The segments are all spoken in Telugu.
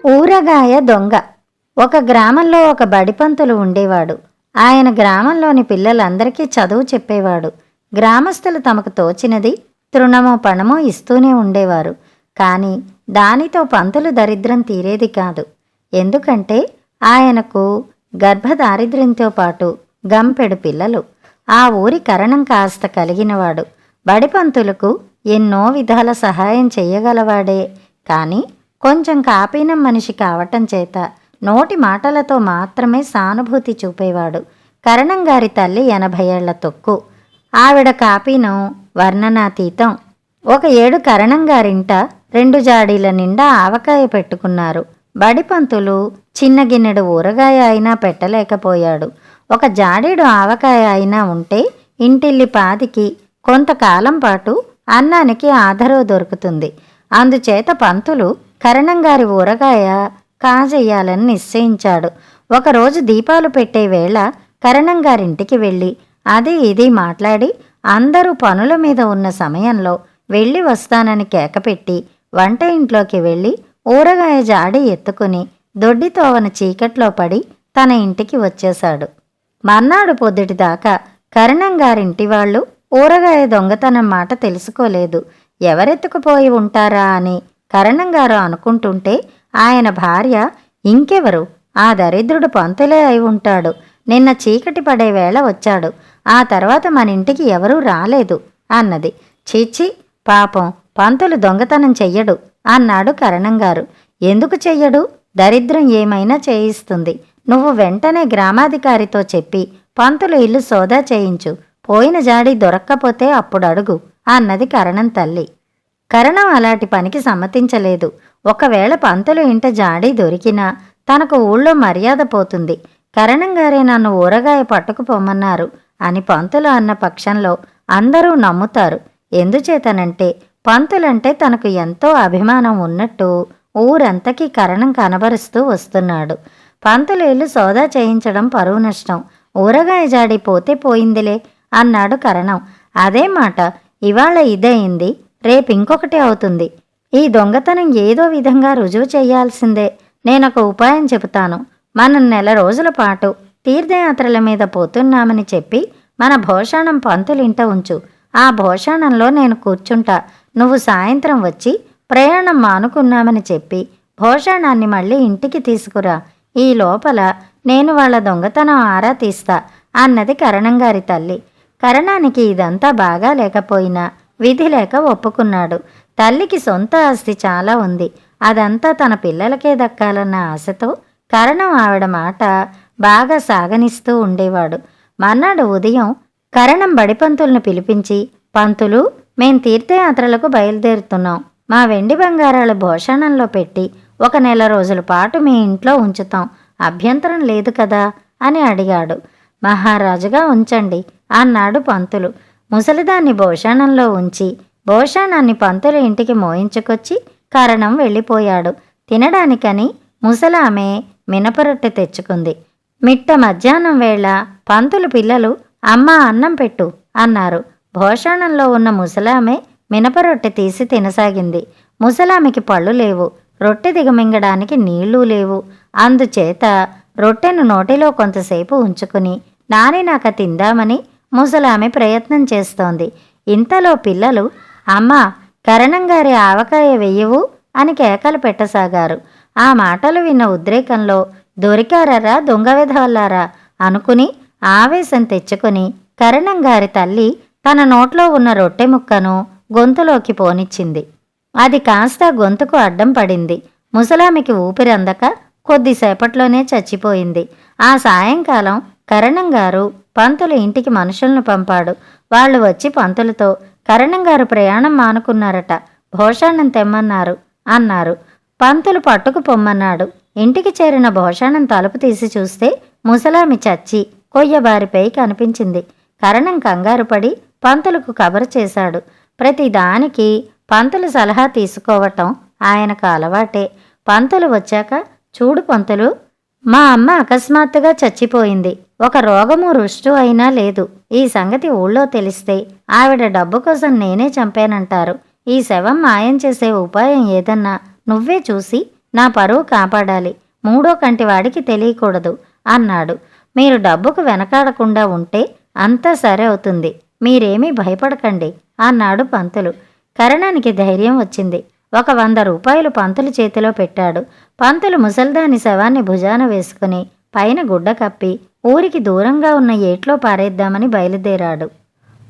ఊరగాయ దొంగ. ఒక గ్రామంలో ఒక బడిపంతులు ఉండేవాడు. ఆయన గ్రామంలోని పిల్లలందరికీ చదువు చెప్పేవాడు. గ్రామస్తులు తమకు తోచినది తృణమో పణమో ఇస్తూనే ఉండేవారు. కానీ దానితో పంతులు దరిద్రం తీరేది కాదు. ఎందుకంటే ఆయనకు గర్భదారిద్ర్యంతో పాటు గంపెడు పిల్లలు. ఆ ఊరి కరణం కాస్త కలిగినవాడు. బడిపంతులకు ఎన్నో విధాల సహాయం చెయ్యగలవాడే. కానీ కొంచెం కాపీనం మనిషి కావటం చేత నోటి మాటలతో మాత్రమే సానుభూతి చూపేవాడు. కరణంగారి తల్లి 80 ఏళ్ల తొక్కు. ఆవిడ కాపీనం వర్ణనాతీతం. ఒక ఏడు కరణంగారింట 2 జాడీల నిండా ఆవకాయ పెట్టుకున్నారు. బడిపంతులు చిన్న గిన్నెడు ఊరగాయ అయినా పెట్టలేకపోయాడు. ఒక జాడీడు ఆవకాయ అయినా ఉంటే ఇంటిల్లి పాదికి కొంతకాలం పాటు అన్నానికి ఆధారం దొరుకుతుంది. అందుచేత పంతులు కరణంగారి ఊరగాయ కాజెయ్యాలని నిశ్చయించాడు. ఒకరోజు దీపాలు పెట్టే వేళ కరణంగారింటికి వెళ్ళి అది ఇది మాట్లాడి అందరూ పనుల మీద ఉన్న సమయంలో వెళ్ళి వస్తానని కేకపెట్టి వంట ఇంట్లోకి వెళ్ళి ఊరగాయ జాడి ఎత్తుకుని దొడ్డితోవన చీకట్లో పడి తన ఇంటికి వచ్చేశాడు. మర్నాడు పొద్దుటిదాకా కరణంగారింటి వాళ్ళు ఊరగాయ దొంగతనం మాట తెలుసుకోలేదు. ఎవరెత్తుకుపోయి ఉంటారా అని కరణంగారు అనుకుంటుంటే ఆయన భార్య, ఇంకెవరు, ఆ దరిద్రుడు పంతులే అయి ఉంటాడు. నిన్న చీకటి పడే వేళ వచ్చాడు. ఆ తర్వాత మన ఇంటికి ఎవరూ రాలేదు అన్నది. చీచి, పాపం పంతులు దొంగతనం చెయ్యడు అన్నాడు కరణంగారు. ఎందుకు చెయ్యడు? దరిద్రం ఏమైనా చేయిస్తుంది. నువ్వు వెంటనే గ్రామాధికారితో చెప్పి పంతులు ఇల్లు సోదా చేయించు. పోయిన జాడి దొరక్కపోతే అప్పుడు అడుగు అన్నది కరణం తల్లి. కరణం అలాంటి పనికి సమ్మతించలేదు. ఒకవేళ పంతులు ఇంట జాడీ దొరికినా తనకు ఊళ్ళో మర్యాద పోతుంది. కరణంగారే నన్ను ఊరగాయ పట్టుకుపోమన్నారు అని పంతులు అన్న పక్షంలో అందరూ నమ్ముతారు. ఎందుచేతనంటే పంతులంటే తనకు ఎంతో అభిమానం ఉన్నట్టు ఊరంతకీ కరణం కనబరుస్తూ వస్తున్నాడు. పంతులు ఇల్లు సోదా చేయించడం పరువు నష్టం. ఊరగాయ జాడి పోతే పోయిందిలే అన్నాడు కరణం. అదే మాట ఇవాళ ఇదయింది, రేపింకొకటి అవుతుంది. ఈ దొంగతనం ఏదో విధంగా రుజువు చెయ్యాల్సిందే. నేనొక ఉపాయం చెబుతాను. మనం 1 రోజుల పాటు తీర్థయాత్రల మీద పోతున్నామని చెప్పి మన భోషాణం పంతులింట ఉంచు. ఆ భోషాణంలో నేను కూర్చుంటా. నువ్వు సాయంత్రం వచ్చి ప్రయాణం మానుకున్నామని చెప్పి భోషాణాన్ని మళ్ళీ ఇంటికి తీసుకురా. ఈ లోపల నేను వాళ్ళ దొంగతనం ఆరా తీస్తా అన్నది కరణంగారి తల్లి. కరణానికి ఇదంతా బాగా లేకపోయినా విధి లేక ఒప్పుకున్నాడు. తల్లికి సొంత ఆస్తి చాలా ఉంది. అదంతా తన పిల్లలకే దక్కాలన్న ఆశతో కరణం ఆవిడ మాట బాగా సాగనిస్తూ ఉండేవాడు. మర్నాడు ఉదయం కరణం బడిపంతుల్ని పిలిపించి, పంతులు, మేం తీర్థయాత్రలకు బయలుదేరుతున్నాం. మా వెండి బంగారాలు భోషాణంలో పెట్టి 1 నెల రోజుల పాటు మీ ఇంట్లో ఉంచుతాం. అభ్యంతరం లేదు కదా అని అడిగాడు. మహారాజుగా ఉంచండి అన్నాడు పంతులు. ముసలిదాన్ని భోషాణంలో ఉంచి భోషాణాన్ని పంతులు ఇంటికి మోయించుకొచ్చి కరణం వెళ్ళిపోయాడు. తినడానికని ముసలామె మినపరొట్టె తెచ్చుకుంది. మిట్ట మధ్యాహ్నం వేళ పంతులు పిల్లలు, అమ్మా అన్నం పెట్టు అన్నారు. భోషాణంలో ఉన్న ముసలామె మినపరొట్టె తీసి తినసాగింది. ముసలామెకి పళ్ళు లేవు, రొట్టె దిగమింగడానికి నీళ్లు లేవు. అందుచేత రొట్టెను నోటిలో కొంతసేపు ఉంచుకుని నానినాక తిందామని ముసలామె ప్రయత్నం చేస్తోంది. ఇంతలో పిల్లలు, అమ్మా, కరణంగారి ఆవకాయ వెయ్యవు అని కేకలు పెట్టసాగారు. ఆ మాటలు విన్న ఉద్రేకంలో దొరికారరా దొంగ వెధవల్లారా అనుకుని ఆవేశం తెచ్చుకుని కరణంగారి తల్లి తన నోట్లో ఉన్న రొట్టె ముక్కను గొంతులోకి పోనిచ్చింది. అది కాస్త గొంతుకు అడ్డం పడింది. ముసలామికి ఊపిరందక కొద్దిసేపట్లోనే చచ్చిపోయింది. ఆ సాయంకాలం కరణంగారు పంతులు ఇంటికి మనుషులను పంపాడు. వాళ్ళు వచ్చి పంతులతో, కరణంగారు ప్రయాణం మానుకున్నారట, భోషాణం తెమ్మన్నారు అన్నారు. పంతులు పట్టుకు పొమ్మన్నాడు. ఇంటికి చేరిన భోషాణం తలుపు తీసి చూస్తే ముసలామి చచ్చి కొయ్యబారిపై కనిపించింది. కరణం కంగారు పడి పంతులకు కబరు చేశాడు. ప్రతిదానికి పంతులు సలహా తీసుకోవటం ఆయనకు అలవాటే. పంతులు వచ్చాక, చూడు పంతులు, మా అమ్మ అకస్మాత్తుగా చచ్చిపోయింది. ఒక రోగము రుష్టు అయినా లేదు. ఈ సంగతి ఊళ్ళో తెలిస్తే ఆవిడ డబ్బు కోసం నేనే చంపానంటారు. ఈ శవం మాయం చేసే ఉపాయం ఏదన్నా నువ్వే చూసి నా పరువు కాపాడాలి, మూడో కంటి వాడికి తెలియకూడదు అన్నాడు. మీరు డబ్బుకు వెనకాడకుండా ఉంటే అంతా సరే అవుతుంది, మీరేమీ భయపడకండి అన్నాడు పంతులు. కరణానికి ధైర్యం వచ్చింది. ఒక 100 రూపాయలు పంతులు చేతిలో పెట్టాడు. పంతులు ముసల్దాని శవాన్ని భుజాన వేసుకుని పైన గుడ్డ కప్పి ఊరికి దూరంగా ఉన్న ఏట్లో పారేద్దామని బయలుదేరాడు.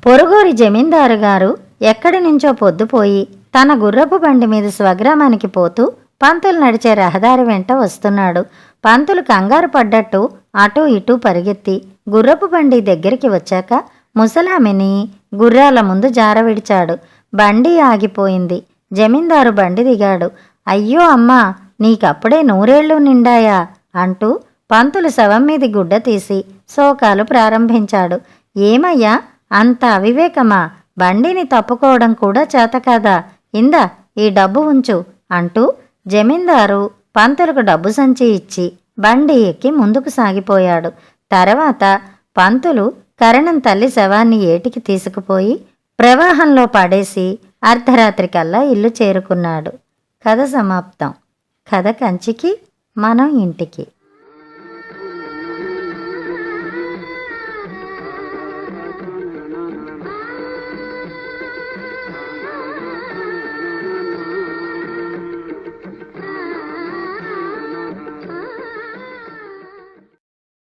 పొరుగూరి జమీందారు గారు ఎక్కడి నుంచో పొద్దుపోయి తన గుర్రపు బండి మీద స్వగ్రామానికి పోతూ పంతులు నడిచే రహదారి వెంట వస్తున్నాడు. పంతులు కంగారు పడ్డట్టు అటూ ఇటూ పరిగెత్తి గుర్రపు బండి దగ్గరికి వచ్చాక ముసలామిని గుర్రాల ముందు జారవిడిచాడు. బండి ఆగిపోయింది. జమీందారు బండి దిగాడు. అయ్యో అమ్మా, నీకప్పుడే 100 నిండాయా అంటూ పంతులు శవం మీది గుడ్డ తీసి శోకాలు ప్రారంభించాడు. ఏమయ్యా, అంత అవివేకమా? బండిని తప్పుకోవడం కూడా చేతకాదా? ఇందా ఈ డబ్బు ఉంచు అంటూ జమీందారు పంతులకు డబ్బు సంచి ఇచ్చి బండి ఎక్కి ముందుకు సాగిపోయాడు. తర్వాత పంతులు కరణం తల్లి శవాన్ని ఏటికి తీసుకుపోయి ప్రవాహంలో పడేసి అర్ధరాత్రికల్లా ఇల్లు చేరుకున్నాడు. కథ సమాప్తం. కథ కంచికి, మనం ఇంటికి.